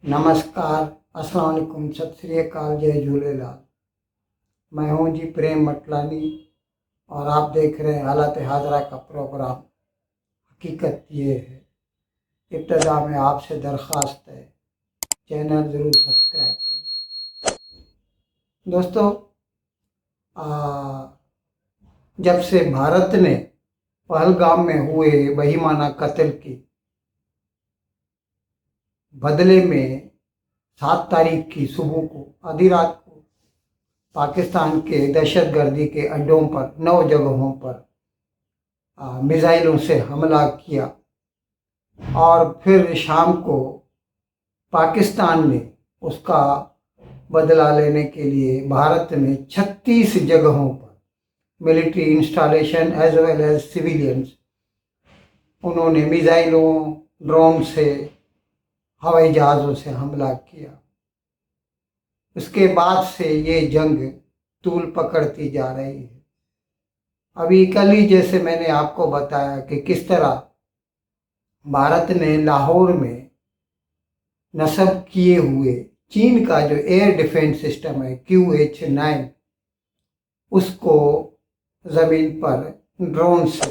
नमस्कार, अस्सलाम वालेकुम, सत श्री अकाल, जय झूलेलाल। मैं हूं जी प्रेम मटलानी और आप देख रहे हैं हालत हाजरा का प्रोग्राम। हकीकत ये है, इब्तदा में आपसे दरख्वास्त है, चैनल ज़रूर सब्सक्राइब करें। दोस्तों, जब से भारत ने पहलगाम में हुए बहिमाना कत्ल की बदले में 7 तारीख की सुबह को आधी रात को पाकिस्तान के दहशतगर्दी के अड्डों पर 9 जगहों पर मिसाइलों से हमला किया और फिर शाम को पाकिस्तान ने उसका बदला लेने के लिए भारत में 36 जगहों पर military installation as well as civilians उन्होंने मिसाइलों, ड्रोन से, हवाई जहाज़ों से हमला किया। उसके बाद से ये जंग तूल पकड़ती जा रही है। अभी कल ही जैसे मैंने आपको बताया कि किस तरह भारत ने लाहौर में नस्ब किए हुए चीन का जो एयर डिफेंस सिस्टम है QH-9 उसको ज़मीन पर ड्रोन से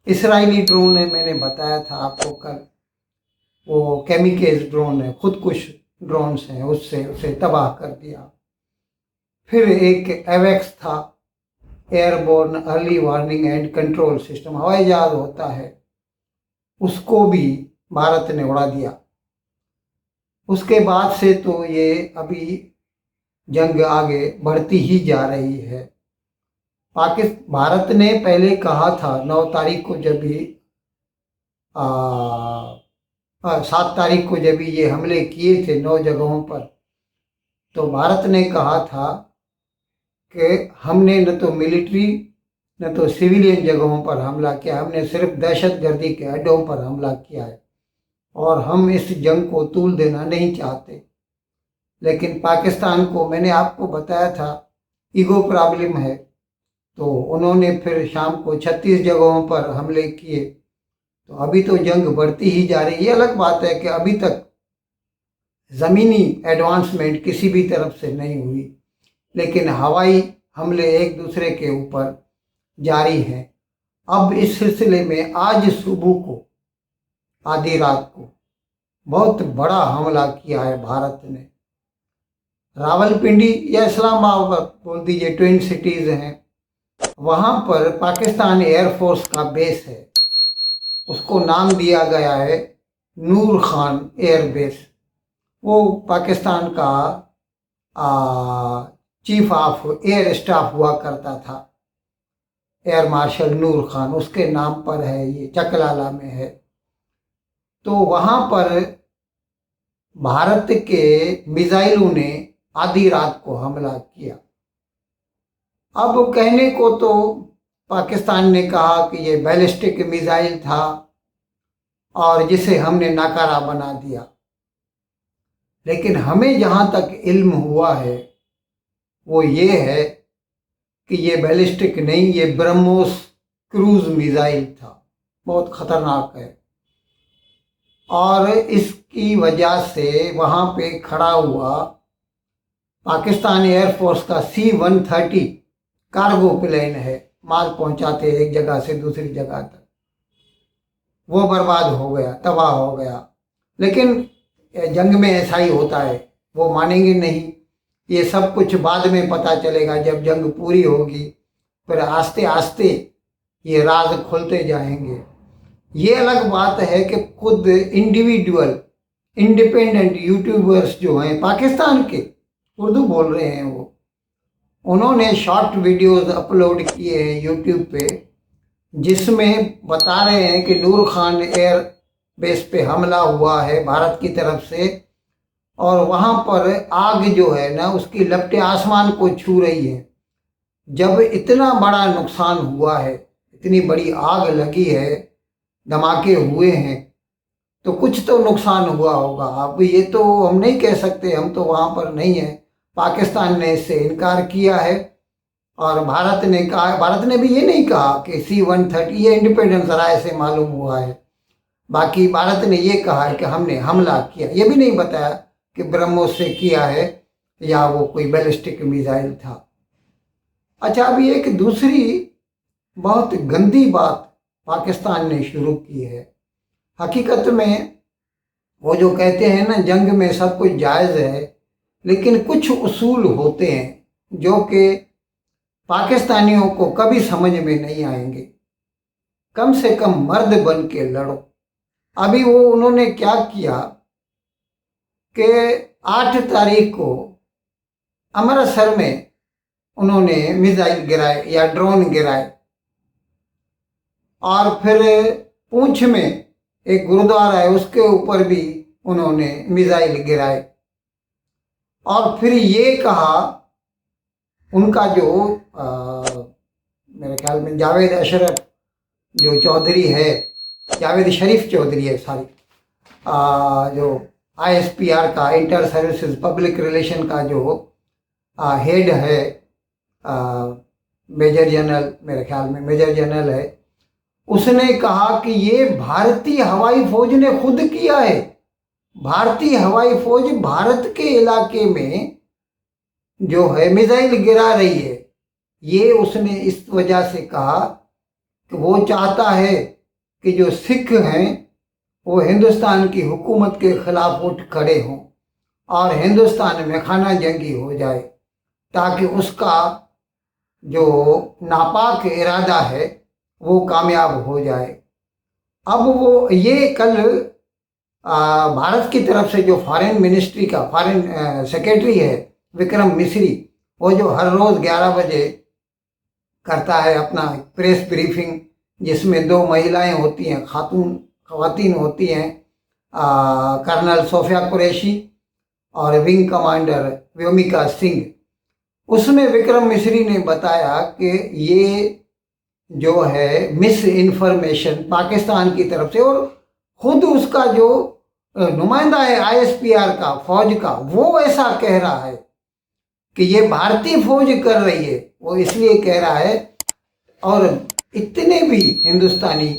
इसराइली ड्रोन है, मैंने बताया था आपको कल, वो केमिकेज ड्रोन है, खुदकुश ड्रोन्स हैं, उससे उसे तबाह कर दिया। फिर एक एवेक्स था, airborne early warning and control system, हवाई जहाज होता है, उसको भी भारत ने उड़ा दिया। उसके बाद से तो ये अभी जंग आगे बढ़ती ही जा रही है। भारत ने पहले कहा था 9 तारीख को, जब भी 7 तारीख को जब ये हमले किए थे 9 जगहों पर, तो भारत ने कहा था कि हमने न तो मिलिट्री न तो सिविलियन जगहों पर हमला किया, हमने सिर्फ दहशतगर्दी के अड्डों पर हमला किया है और हम इस जंग को तूल देना नहीं चाहते। लेकिन पाकिस्तान को मैंने आपको बताया था ईगो प्रॉब्लम है, तो उन्होंने फिर शाम को 36 जगहों पर हमले किए। तो अभी तो जंग बढ़ती ही जा रही है। ये अलग बात है कि अभी तक ज़मीनी एडवांसमेंट किसी भी तरफ से नहीं हुई, लेकिन हवाई हमले एक दूसरे के ऊपर जारी हैं। अब इस सिलसिले में आज सुबह को आधी रात को बहुत बड़ा हमला किया है भारत ने। रावलपिंडी या इस्लामाबाद बोल दीजिए, ट्विन सिटीज़ हैं, वहाँ पर पाकिस्तान एयरफोर्स का बेस है, उसको नाम दिया गया है नूर खान एयर बेस। वो पाकिस्तान का चीफ ऑफ एयर स्टाफ हुआ करता था, एयर मार्शल नूर खान, उसके नाम पर है, ये चकलाला में है। तो वहाँ पर भारत के मिसाइलों ने आधी रात को हमला किया। अब कहने को तो पाकिस्तान ने कहा कि ये बैलिस्टिक मिसाइल था और जिसे हमने नाकारा बना दिया, लेकिन हमें जहाँ तक इल्म हुआ है वो ये है कि ये बैलिस्टिक नहीं, ये ब्रह्मोस क्रूज मिसाइल था, बहुत ख़तरनाक है। और इसकी वजह से वहाँ पे खड़ा हुआ पाकिस्तान एयरफोर्स का C-130 कार्गो प्लेन है, माल पहुंचाते एक जगह से दूसरी जगह तक, वो बर्बाद हो गया, तबाह हो गया। लेकिन जंग में ऐसा ही होता है, वो मानेंगे नहीं। ये सब कुछ बाद में पता चलेगा, जब जंग पूरी होगी, फिर आस्ते आस्ते ये राज खुलते जाएंगे। ये अलग बात है कि खुद इंडिविजुअल इंडिपेंडेंट यूट्यूबर्स जो हैं पाकिस्तान के, उर्दू बोल रहे हैं, वो उन्होंने शॉर्ट वीडियोस अपलोड किए हैं यूट्यूब पे, जिसमें बता रहे हैं कि नूर खान एयर बेस पे हमला हुआ है भारत की तरफ से, और वहाँ पर आग जो है ना, उसकी लपटें आसमान को छू रही हैं। जब इतना बड़ा नुकसान हुआ है, इतनी बड़ी आग लगी है, धमाके हुए हैं, तो कुछ तो नुकसान हुआ होगा। अब ये तो हम नहीं कह सकते, हम तो वहाँ पर नहीं हैं। पाकिस्तान ने इससे इनकार किया है और भारत ने कहा, भारत ने भी ये नहीं कहा कि C-130, ये इंडिपेंडेंस राय से मालूम हुआ है, बाकी भारत ने ये कहा है कि हमने हमला किया, ये भी नहीं बताया कि ब्रह्मोस से किया है या वो कोई बैलिस्टिक मिसाइल था। अच्छा, अभी एक दूसरी बहुत गंदी बात पाकिस्तान ने शुरू की है। हकीकत में वो जो कहते हैं ना, जंग में सब कुछ जायज़ है, लेकिन कुछ उसूल होते हैं जो कि पाकिस्तानियों को कभी समझ में नहीं आएंगे। कम से कम मर्द बन के लड़ो। अभी वो उन्होंने क्या किया कि 8 तारीख को अमृतसर में उन्होंने मिसाइल गिराए या ड्रोन गिराए, और फिर पूंछ में एक गुरुद्वारा है उसके ऊपर भी उन्होंने मिसाइल गिराए। और फिर ये कहा, उनका जो मेरे ख्याल में जावेद अशरफ जो चौधरी है, जावेद शरीफ चौधरी है, सॉरी, जो ISPR का, इंटर सर्विसेज पब्लिक रिलेशन का जो हेड है, मेजर जनरल, मेरे ख्याल में मेजर जनरल है, उसने कहा कि ये भारतीय हवाई फौज ने खुद किया है। भारतीय हवाई फौज भारत के इलाके में जो है मिसाइल गिरा रही है। ये उसने इस वजह से कहा कि वो चाहता है कि जो सिख हैं वो हिंदुस्तान की हुकूमत के खिलाफ उठ खड़े हों और हिंदुस्तान में खाना जंगी हो जाए, ताकि उसका जो नापाक इरादा है वो कामयाब हो जाए। अब वो ये कल भारत की तरफ से जो फॉरेन मिनिस्ट्री का फॉरेन सेक्रेटरी है विक्रम मिस्री, वो जो हर रोज़ 11 बजे करता है अपना प्रेस ब्रीफिंग, जिसमें 2 महिलाएं होती हैं, खवातीन होती हैं, कर्नल सोफिया कुरैशी और विंग कमांडर व्योमिका सिंह। उसमें विक्रम मिस्री ने बताया कि ये जो है मिस इन्फॉर्मेशन पाकिस्तान की तरफ से, और खुद उसका जो नुमाइंदा है ISPR का, फौज का, वो ऐसा कह रहा है कि ये भारतीय फौज कर रही है। वो इसलिए कह रहा है, और इतने भी हिंदुस्तानी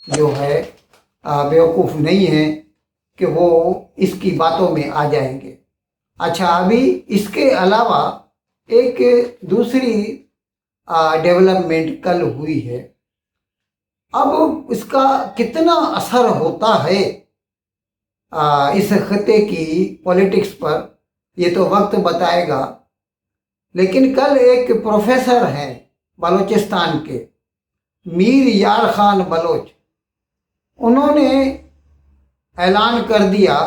जो है बेवकूफ़ नहीं है कि वो इसकी बातों में आ जाएंगे। अच्छा, अभी इसके अलावा एक दूसरी डेवलपमेंट कल हुई है। अब इसका कितना असर होता है इस खत्ते की पॉलिटिक्स पर, ये तो वक्त बताएगा। लेकिन कल एक प्रोफेसर हैं बलूचिस्तान के, मीर यार खान बलोच, उन्होंने ऐलान कर दिया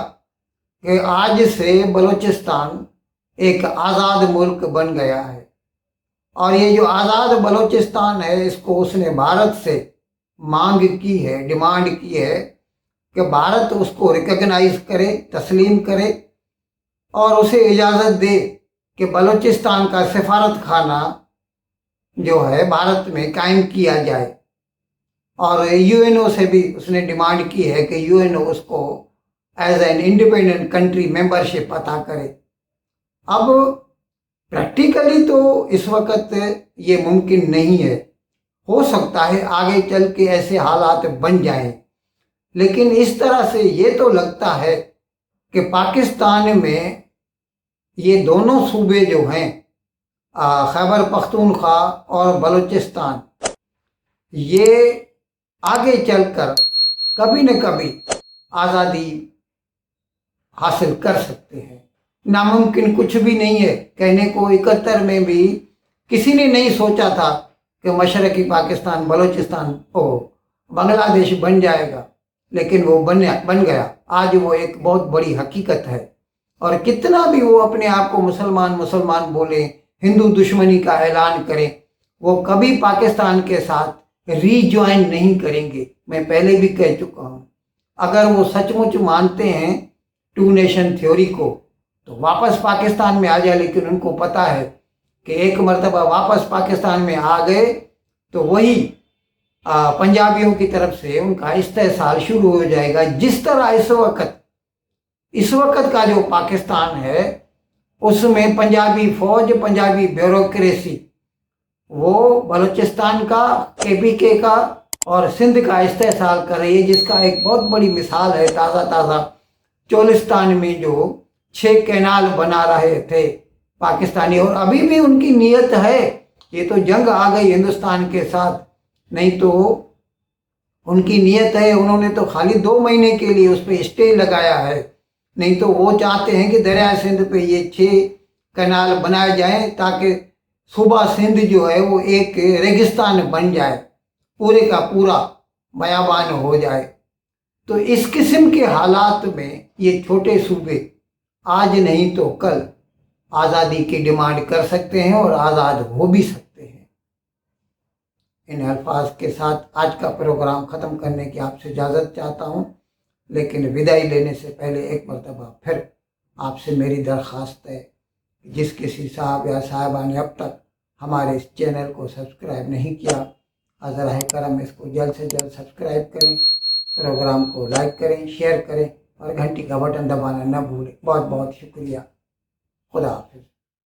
कि आज से बलूचिस्तान एक आज़ाद मुल्क बन गया है। और ये जो आज़ाद बलूचिस्तान है, इसको उसने भारत से मांग की है, डिमांड की है कि भारत उसको रिकॉग्नाइज करे, तस्लीम करे और उसे इजाज़त दे कि बलूचिस्तान का सफारत खाना जो है भारत में कायम किया जाए। और UNO से भी उसने डिमांड की है कि UNO उसको as an independent country membership अता करे। अब प्रैक्टिकली तो इस वक्त ये मुमकिन नहीं है, हो सकता है आगे चल के ऐसे हालात बन जाएं, लेकिन इस तरह से ये तो लगता है कि पाकिस्तान में ये दोनों सूबे जो हैं, खैबर पख्तूनख्वा और बलूचिस्तान, ये आगे चलकर कभी न कभी आज़ादी हासिल कर सकते हैं। नामुमकिन कुछ भी नहीं है। कहने को 71 में भी किसी ने नहीं सोचा था कि मशरक़ी पाकिस्तान बलूचिस्तान बांग्लादेश बन जाएगा, लेकिन वो बन गया। आज वो एक बहुत बड़ी हकीकत है। और कितना भी वो अपने आप को मुसलमान बोले, हिंदू दुश्मनी का ऐलान करें, वो कभी पाकिस्तान के साथ रीज्वाइन नहीं करेंगे। मैं पहले भी कह चुका हूँ, अगर वो सचमुच मानते हैं 2 नेशन थ्योरी को तो वापस पाकिस्तान में आ जाए। लेकिन उनको पता है कि एक मर्तबा वापस पाकिस्तान में आ गए तो वही पंजाबियों की तरफ से उनका इस्तेसाल शुरू हो जाएगा। जिस तरह इस वक्त का जो पाकिस्तान है, उसमें पंजाबी फौज, पंजाबी ब्यूरोक्रेसी, वो बलूचिस्तान का, KPK का और सिंध का इस्तेसाल कर रही है, जिसका एक बहुत बड़ी मिसाल है ताज़ा चोलिस्तान में जो 6 कैनाल बना रहे थे पाकिस्तानी, और अभी भी उनकी नीयत है। ये तो जंग आ गई हिंदुस्तान के साथ, नहीं तो उनकी नीयत है, उन्होंने तो खाली 2 महीने के लिए उस पर स्टे लगाया है, नहीं तो वो चाहते हैं कि दरिया सिंध पे ये 6 कैनाल बनाए जाएं ताकि सूबा सिंध जो है वो एक रेगिस्तान बन जाए, पूरे का पूरा बयाबान हो जाए। तो इस किस्म के हालात में ये छोटे सूबे आज नहीं तो कल आज़ादी की डिमांड कर सकते हैं और आज़ाद हो भी सकते हैं। इन अल्फाज के साथ आज का प्रोग्राम ख़त्म करने की आपसे इजाज़त चाहता हूँ, लेकिन विदाई लेने से पहले एक मरतबा फिर आपसे मेरी दरख्वास्त है, जिस किसी साहब या साहिबा ने अब तक हमारे इस चैनल को सब्सक्राइब नहीं किया, अज़रा करम इसको जल्द से जल्द सब्सक्राइब करें, प्रोग्राम को लाइक करें, शेयर करें और घंटी का बटन दबाना न भूलें। बहुत बहुत शुक्रिया। खुदा हाफिज़।